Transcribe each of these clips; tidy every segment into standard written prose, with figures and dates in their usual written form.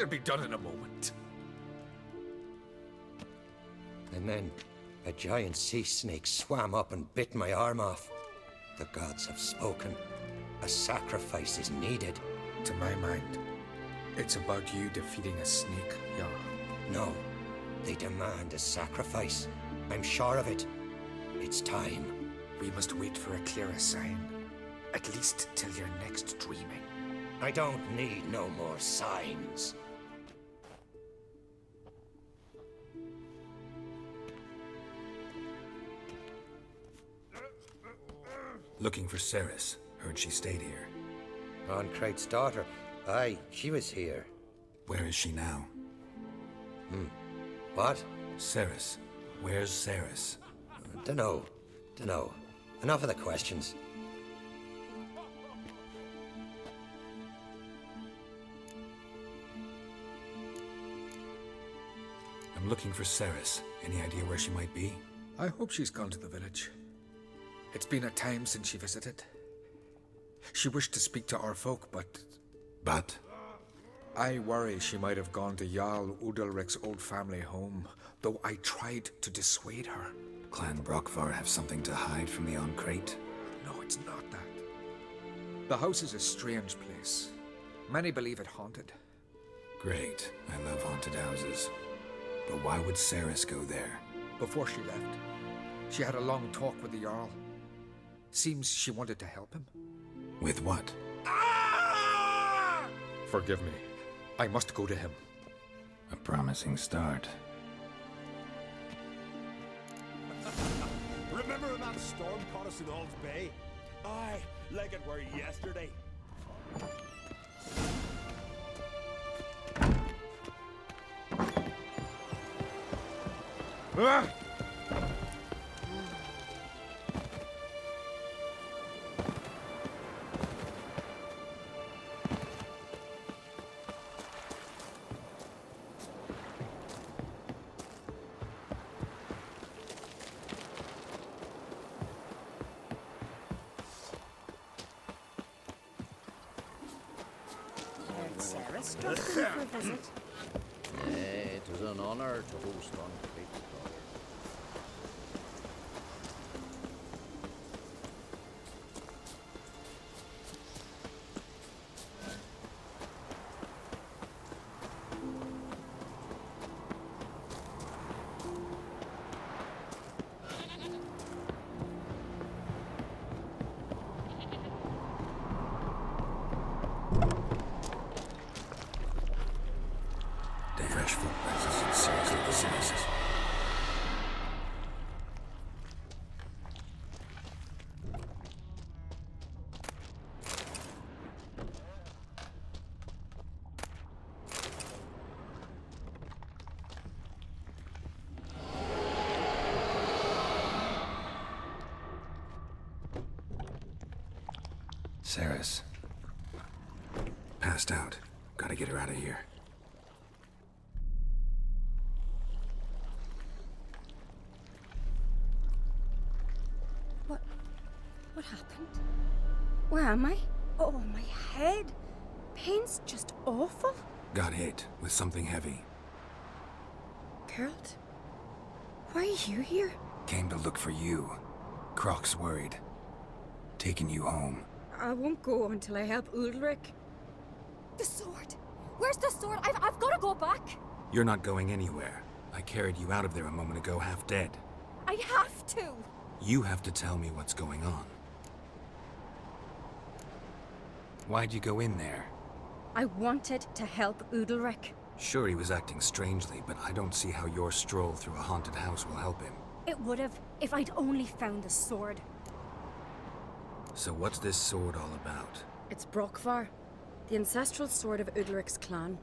We'll be done in a moment. And then a giant sea snake swam up and bit my arm off. The gods have spoken. A sacrifice is needed. To my mind, it's about you defeating a snake, Jarl. No, they demand a sacrifice. I'm sure of it. It's time. We must wait for a clearer sign. At least till your next dreaming. I don't need no more signs. Looking for Cerys. Heard she stayed here. Oncrate's daughter. Aye, she was here. Where is she now? What? Cerys. Where's Cerys? Dunno. Enough of the questions. I'm looking for Cerys. Any idea where she might be? I hope she's gone to the village. It's been a time since she visited. She wished to speak to our folk, but... But? I worry she might have gone to Jarl Udalric's old family home, though I tried to dissuade her. Clan Brockvar have something to hide from the Oncrate? No, it's not that. The house is a strange place. Many believe it haunted. Great. I love haunted houses. But why would Cerys go there? Before she left, she had a long talk with the Jarl. Seems she wanted to help him. With what? Forgive me. I must go to him. A promising start. Remember when that storm caught us in Ald's Bay? Aye, like it were yesterday. Cerys dropped in for a visit. It is an honor to host Oncrate's daughter. Fresh footprints is seriously diseases. Cerys. Passed out. Gotta get her out of here. What happened? Where am I? Oh, my head. Pain's just awful. Got hit with something heavy. Geralt, why are you here? Came to look for you. Croc's worried. Taking you home. I won't go until I help Udalric. The sword! Where's the sword? I've got to go back! You're not going anywhere. I carried you out of there a moment ago half dead. I have to! You have to tell me what's going on. Why'd you go in there? I wanted to help Udalric. Sure, he was acting strangely, but I don't see how your stroll through a haunted house will help him. It would have if I'd only found the sword. So what's this sword all about? It's Brockvar, the ancestral sword of Udalric's clan.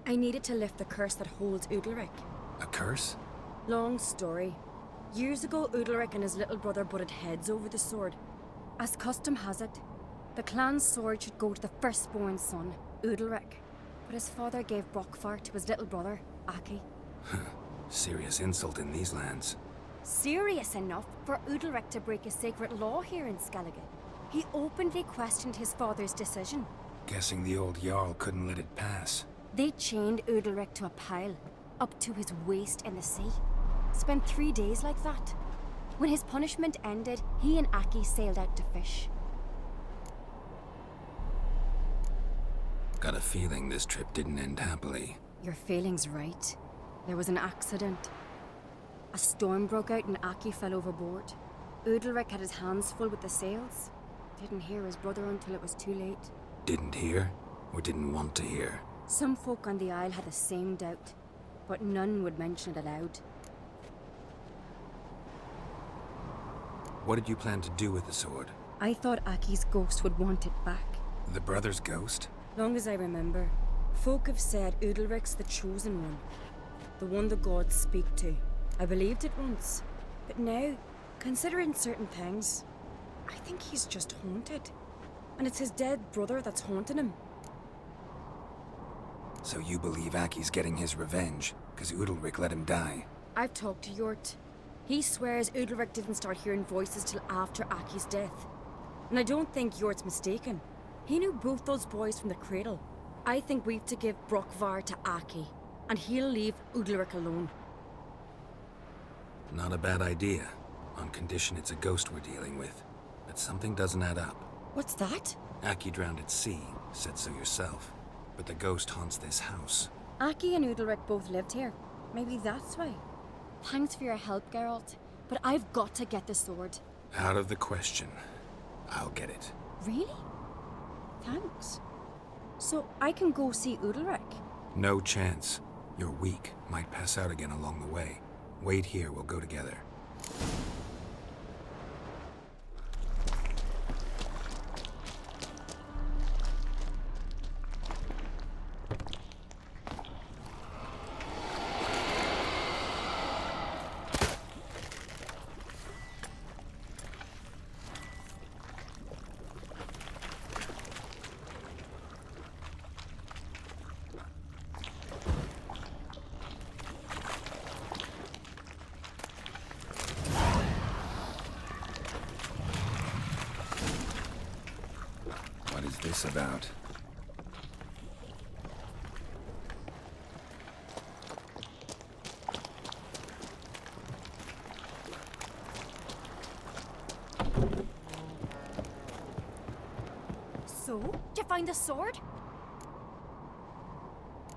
I needed to lift the curse that holds Udalric. A curse? Long story. Years ago, Udalric and his little brother butted heads over the sword. As custom has it, the clan's sword should go to the firstborn son, Udalric. But his father gave Brockvar to his little brother, Aki. Serious insult in these lands. Serious enough for Udalric to break a sacred law here in Skellige. He openly questioned his father's decision. Guessing the old Jarl couldn't let it pass. They chained Udalric to a pile, up to his waist in the sea. Spent 3 days like that. When his punishment ended, he and Aki sailed out to fish. Got a feeling this trip didn't end happily. Your feeling's right. There was an accident. A storm broke out and Aki fell overboard. Udalric had his hands full with the sails. Didn't hear his brother until it was too late. Didn't hear, or didn't want to hear? Some folk on the Isle had the same doubt, but none would mention it aloud. What did you plan to do with the sword? I thought Aki's ghost would want it back. The brother's ghost? Long as I remember, folk have said Udalric's the chosen one. The one the gods speak to. I believed it once, but now, considering certain things, I think he's just haunted. And it's his dead brother that's haunting him. So you believe Aki's getting his revenge, because Udalric let him die? I've talked to Yort. He swears Udalric didn't start hearing voices till after Aki's death. And I don't think Yort's mistaken. He knew both those boys from the cradle. I think we've to give Brokvar to Aki, and he'll leave Udalric alone. Not a bad idea, on condition it's a ghost we're dealing with. But something doesn't add up. What's that? Aki drowned at sea, said so yourself. But the ghost haunts this house. Aki and Udalric both lived here. Maybe that's why. Thanks for your help, Geralt. But I've got to get the sword. Out of the question. I'll get it. Really? Thanks. So I can go see Udalric? No chance. You're weak. Might pass out again along the way. Wait here, we'll go together. What is this about? So? Did you find the sword?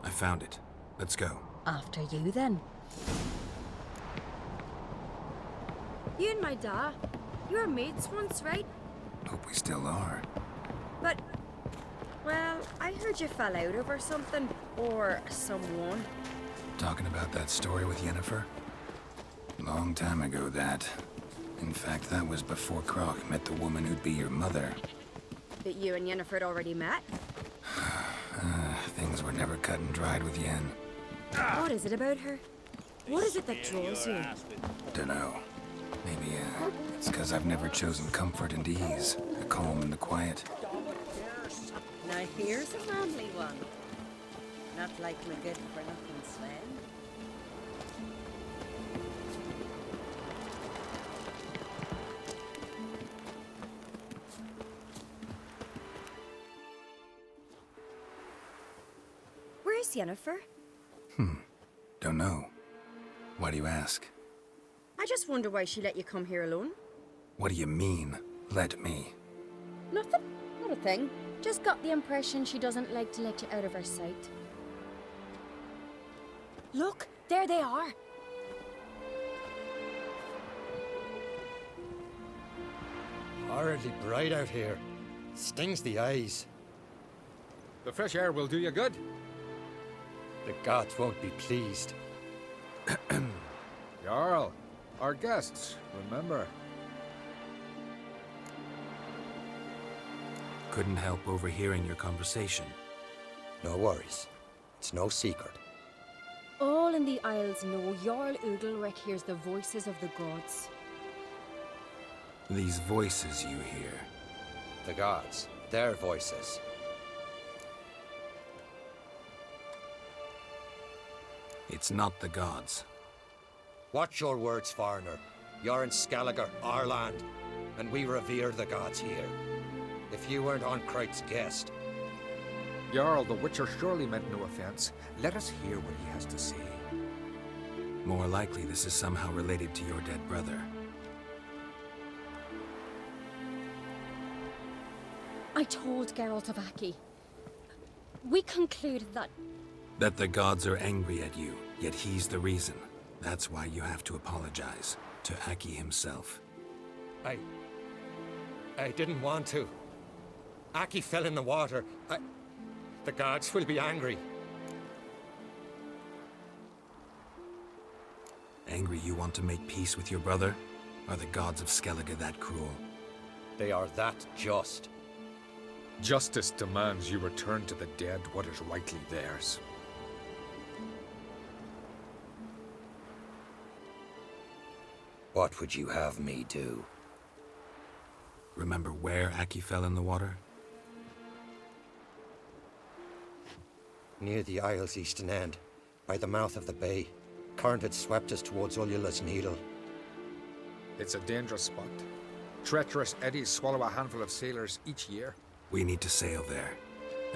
I found it. Let's go. After you, then. You and my da, you were mates once, right? Hope we still are. But, well, I heard you fell out over something. Or someone. Talking about that story with Yennefer? Long time ago, that. In fact, that was before Croc met the woman who'd be your mother. But you and Yennefer had already met? Things were never cut and dried with Yen. What is it about her? What is it that draws you? Dunno. Maybe, it's because I've never chosen comfort and ease. The calm and the quiet. Now here's a manly one. Not like my good for nothing Sven. Where's Yennefer? Don't know. Why do you ask? I just wonder why she let you come here alone. What do you mean, let me? Nothing. Not a thing. Just got the impression she doesn't like to let you out of her sight. Look, there they are. Horridly bright out here. Stings the eyes. The fresh air will do you good. The gods won't be pleased. Jarl, our guests, remember. Couldn't help overhearing your conversation. No worries. It's no secret. All in the Isles know Jarl Udalric hears the voices of the gods. These voices you hear. The gods. Their voices. It's not the gods. Watch your words, foreigner. You're in Skelliger, our land, and we revere the gods here. If you weren't Onkreit's guest, Jarl, the Witcher surely meant no offense. Let us hear what he has to say. More likely, this is somehow related to your dead brother. I told Geralt of Aki. We concluded that That the gods are angry at you, yet he's the reason. That's why you have to apologize to Aki himself. I didn't want to. Aki fell in the water. The gods will be angry. Angry you want to make peace with your brother? Are the gods of Skellige that cruel? They are that just. Justice demands you return to the dead what is rightly theirs. What would you have me do? Remember where Aki fell in the water? Near the Isle's eastern end, by the mouth of the bay. Current had swept us towards Ullula's Needle. It's a dangerous spot. Treacherous eddies swallow a handful of sailors each year. We need to sail there.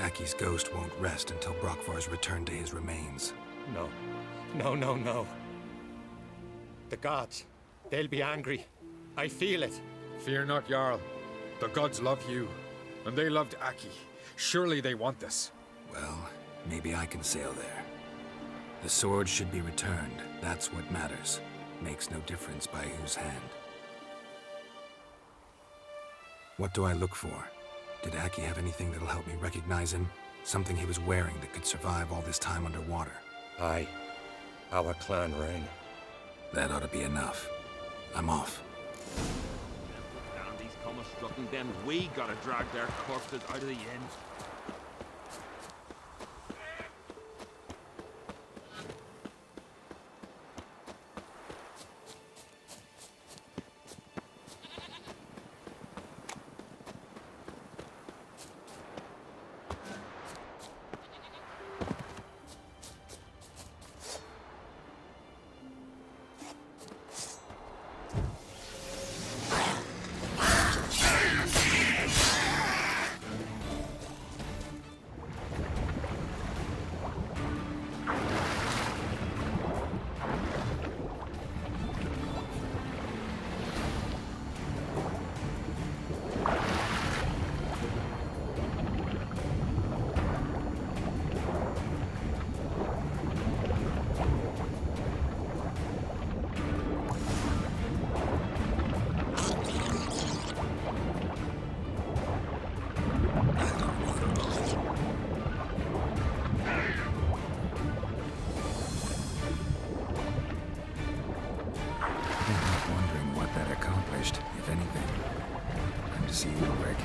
Aki's ghost won't rest until Brokvar's returned to his remains. No. No. The gods, they'll be angry. I feel it. Fear not, Jarl. The gods love you, and they loved Aki. Surely they want this. Well, maybe I can sail there. The sword should be returned. That's what matters. Makes no difference by whose hand. What do I look for? Did Aki have anything that'll help me recognize him? Something he was wearing that could survive all this time underwater? Aye. Our clan ring. That ought to be enough. I'm off. Dandy's come a-strutting, then we gotta drag their corpses out of the inn. See you, Rick.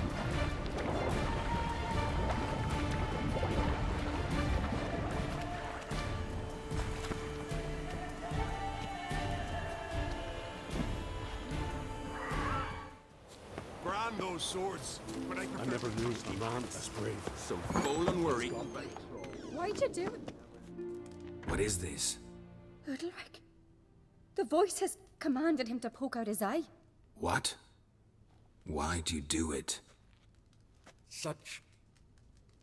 Brand those swords, but I never knew a man as brave. So full and worry. Why'd you do it? What is this? Udalric. The voice has commanded him to poke out his eye. What? Why'd you do it? Such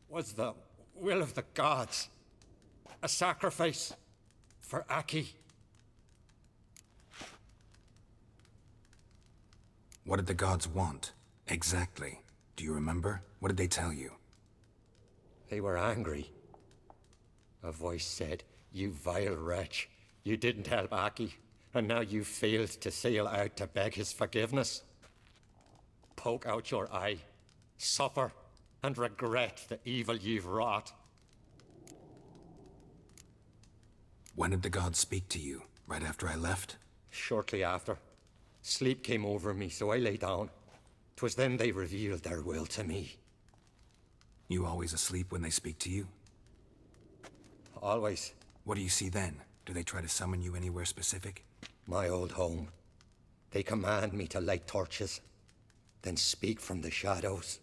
was the will of the gods. A sacrifice for Aki. What did the gods want? Exactly. Do you remember? What did they tell you? They were angry. A voice said, "You vile wretch. You didn't help Aki, and now you failed to sail out to beg his forgiveness. Poke out your eye, suffer, and regret the evil you've wrought." When did the gods speak to you? Right after I left? Shortly after. Sleep came over me, so I lay down. 'Twas then they revealed their will to me. You always asleep when they speak to you? Always. What do you see then? Do they try to summon you anywhere specific? My old home. They command me to light torches, then speak from the shadows.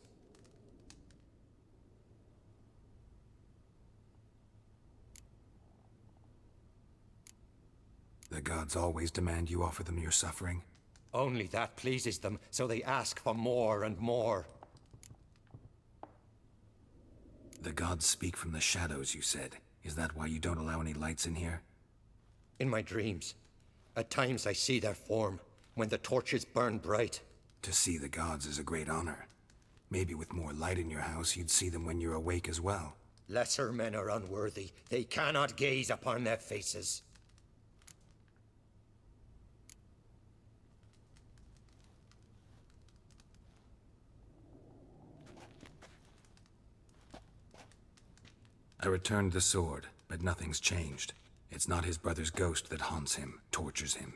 The gods always demand you offer them your suffering? Only that pleases them, so they ask for more and more. The gods speak from the shadows, you said. Is that why you don't allow any lights in here? In my dreams, at times I see their form, when the torches burn bright. To see the gods is a great honor. Maybe with more light in your house, you'd see them when you're awake as well. Lesser men are unworthy. They cannot gaze upon their faces. I returned the sword, but nothing's changed. It's not his brother's ghost that haunts him, tortures him.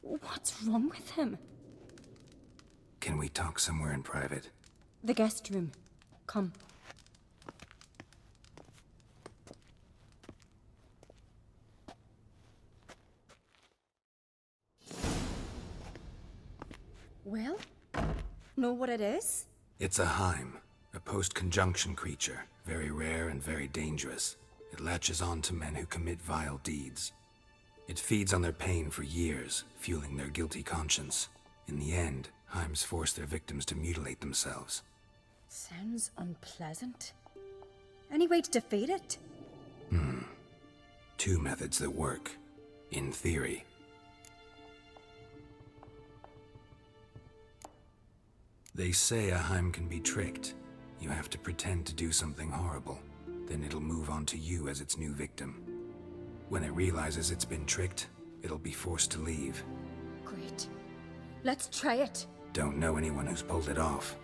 What's wrong with him? Can we talk somewhere in private? The guest room. Come. Well, know what it is? It's a Heim, a post-conjunction creature, very rare and very dangerous. It latches on to men who commit vile deeds. It feeds on their pain for years, fueling their guilty conscience. In the end, Heims force their victims to mutilate themselves. Sounds unpleasant. Any way to defeat it? Two methods that work, in theory. They say a Heim can be tricked. You have to pretend to do something horrible. Then it'll move on to you as its new victim. When it realizes it's been tricked, it'll be forced to leave. Great. Let's try it. Don't know anyone who's pulled it off.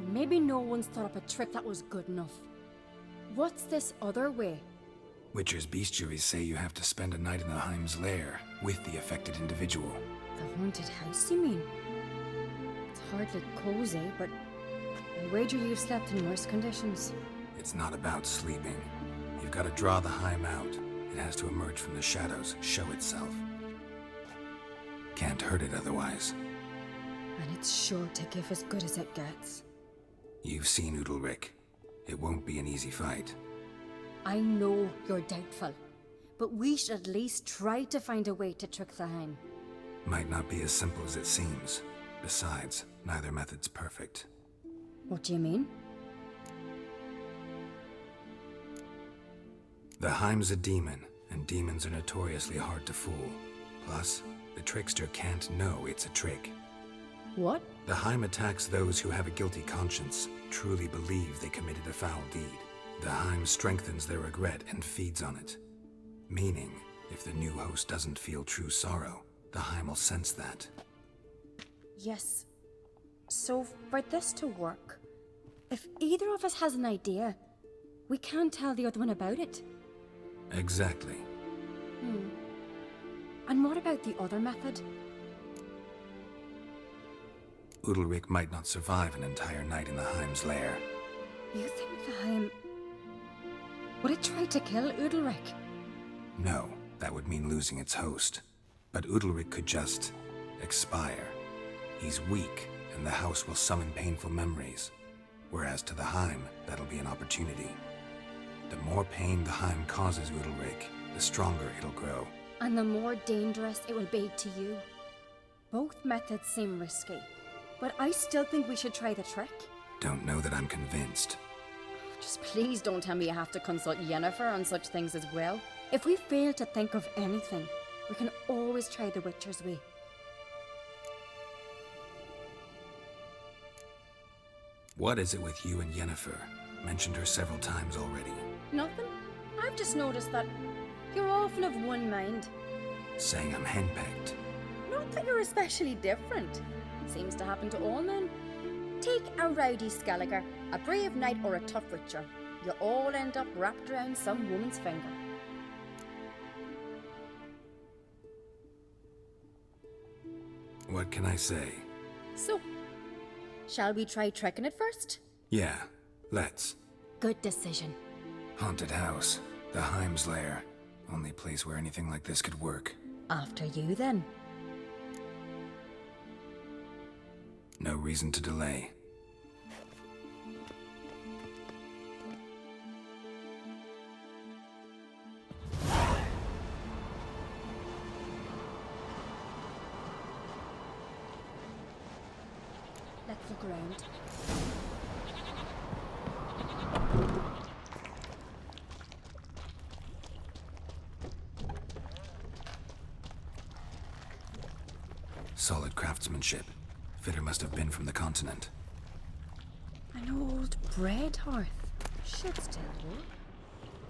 Maybe no one's thought up a trick that was good enough. What's this other way? Witcher's bestiaries say you have to spend a night in the Heim's lair with the affected individual. The haunted house, you mean? It's hardly cozy, but I wager you've slept in worse conditions. It's not about sleeping. You've got to draw the Heim out. It has to emerge from the shadows, show itself. Can't hurt it otherwise. And it's sure to give as good as it gets. You've seen Udalryk. It won't be an easy fight. I know you're doubtful, but we should at least try to find a way to trick the Heim. Might not be as simple as it seems. Besides, neither method's perfect. What do you mean? The Heim's a demon, and demons are notoriously hard to fool. Plus, the trickster can't know it's a trick. What? The Heim attacks those who have a guilty conscience, truly believe they committed a foul deed. The Heim strengthens their regret and feeds on it. Meaning, if the new host doesn't feel true sorrow, the Heim will sense that. Yes. So, for this to work, if either of us has an idea, we can't tell the other one about it. Exactly. And what about the other method? Udalryk might not survive an entire night in the Heim's lair. You think the Heim... Would it try to kill Udalryk? No, that would mean losing its host. But Udalryk could just... expire. He's weak, and the house will summon painful memories. Whereas to the Heim, that'll be an opportunity. The more pain the Heim causes Udalryk, the stronger it'll grow. And the more dangerous it will be to you. Both methods seem risky, but I still think we should try the trick. Don't know that I'm convinced. Just please don't tell me you have to consult Yennefer on such things as well. If we fail to think of anything, we can always try the Witcher's way. What is it with you and Yennefer? Mentioned her several times already. Nothing. I've just noticed that you're often of one mind. Saying I'm henpecked. Not that you're especially different. Seems to happen to all men. Take a rowdy Skelliger, a brave knight or a tough witcher. You all end up wrapped around some woman's finger. What can I say? So, shall we try tricking it first? Yeah, let's. Good decision. Haunted house. The Heim's lair. Only place where anything like this could work. After you, then. No reason to delay. Let's look around. Solid craftsmanship. Fitter must have been from the continent. An old bread hearth. Should still work.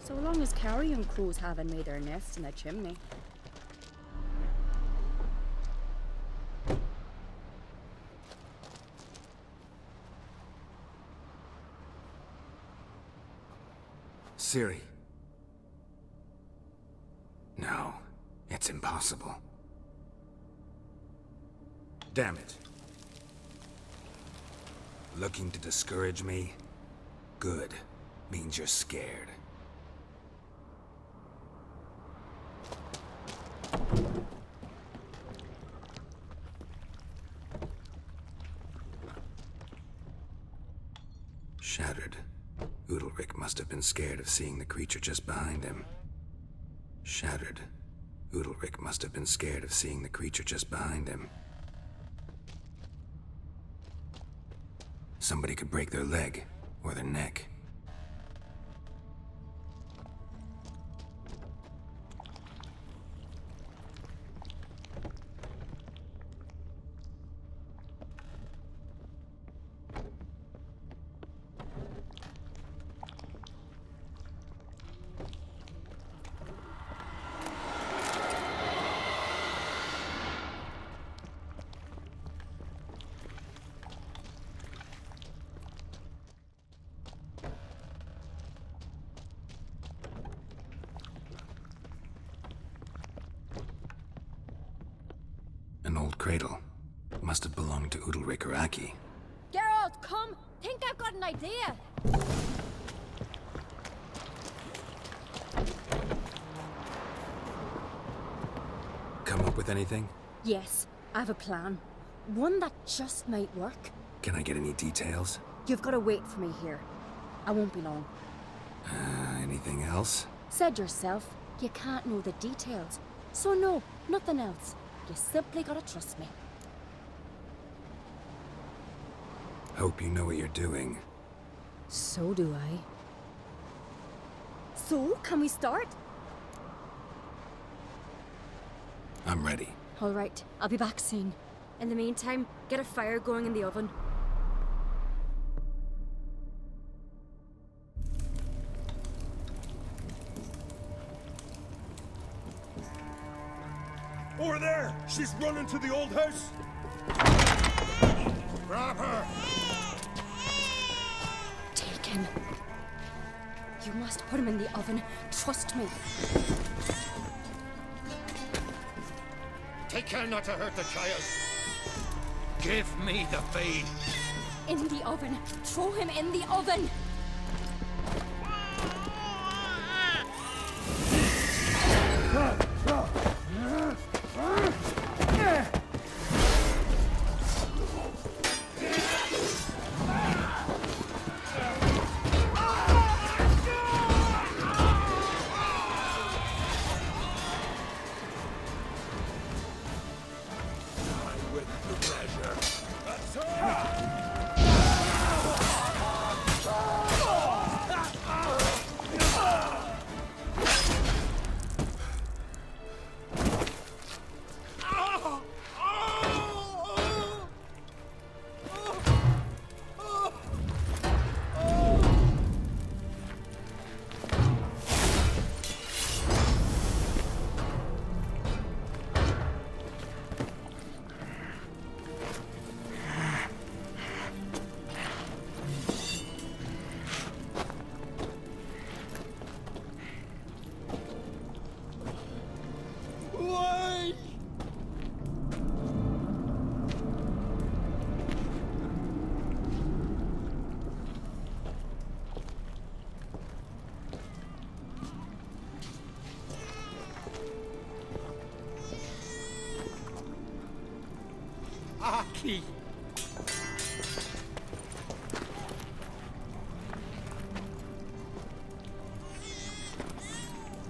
So long as carrion crows haven't made their nest in a chimney. Ciri. No, it's impossible. Damn it. Looking to discourage me? Good. Means you're scared. Shattered. Udalryk must have been scared of seeing the creature just behind him. Shattered. Udalryk must have been scared of seeing the creature just behind him. Somebody could break their leg, or their neck. An old cradle. Must have belonged to Udalryk or Aki. Geralt, come! Think I've got an idea! Come up with anything? Yes, I have a plan. One that just might work. Can I get any details? You've got to wait for me here. I won't be long. Anything else? Said yourself, you can't know the details. So no, nothing else. You simply gotta trust me. Hope you know what you're doing. So do I. So, can we start? I'm ready. All right, I'll be back soon. In the meantime, get a fire going in the oven. Over there! She's running to the old house! Grab her! Take him. You must put him in the oven. Trust me. Take care not to hurt the child. Give me the feed. In the oven. Throw him in the oven. Aki!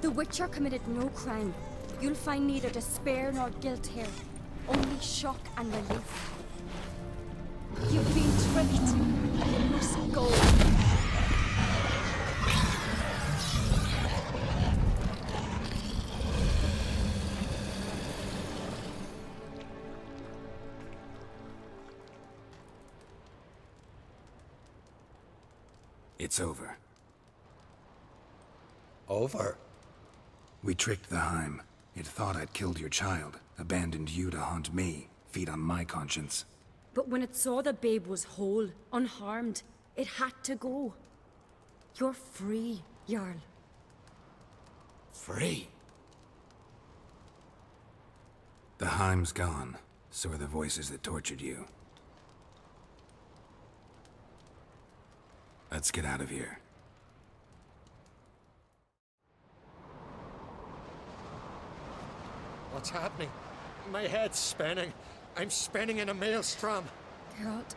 The Witcher committed no crime. You'll find neither despair nor guilt here. Only shock and relief. You've been tricked. You must go. It's over. Over? We tricked the Heim. It thought I'd killed your child, abandoned you to haunt me, feed on my conscience. But when it saw the babe was whole, unharmed, it had to go. You're free, Jarl. Free? The Heim's gone, so are the voices that tortured you. Let's get out of here. What's happening? My head's spinning. I'm spinning in a maelstrom. Geralt,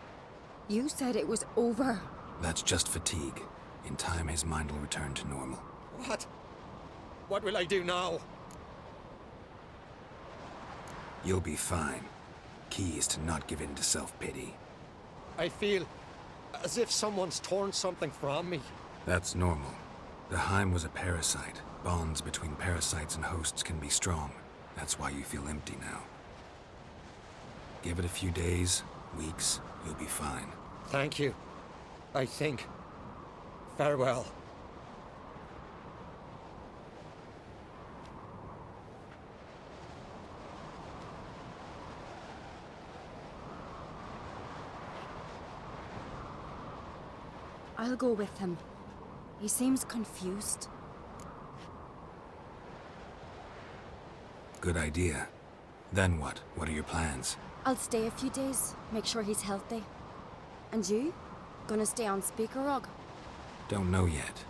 you said it was over. That's just fatigue. In time, his mind will return to normal. What? What will I do now? You'll be fine. Key is to not give in to self-pity. I feel as if someone's torn something from me. That's normal. The Heim was a parasite. Bonds between parasites and hosts can be strong. That's why you feel empty now. Give it a few days, weeks, you'll be fine. Thank you. I think. Farewell. I'll go with him. He seems confused. Good idea. Then what? What are your plans? I'll stay a few days, make sure he's healthy. And you? Gonna stay on Speaker Rog? Don't know yet.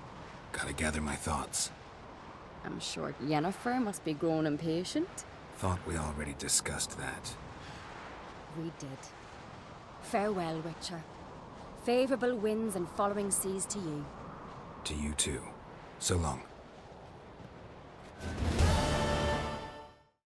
Gotta gather my thoughts. I'm sure Yennefer must be growing impatient. Thought we already discussed that. We did. Farewell, Witcher. Favorable winds and following seas to you. To you too. So long.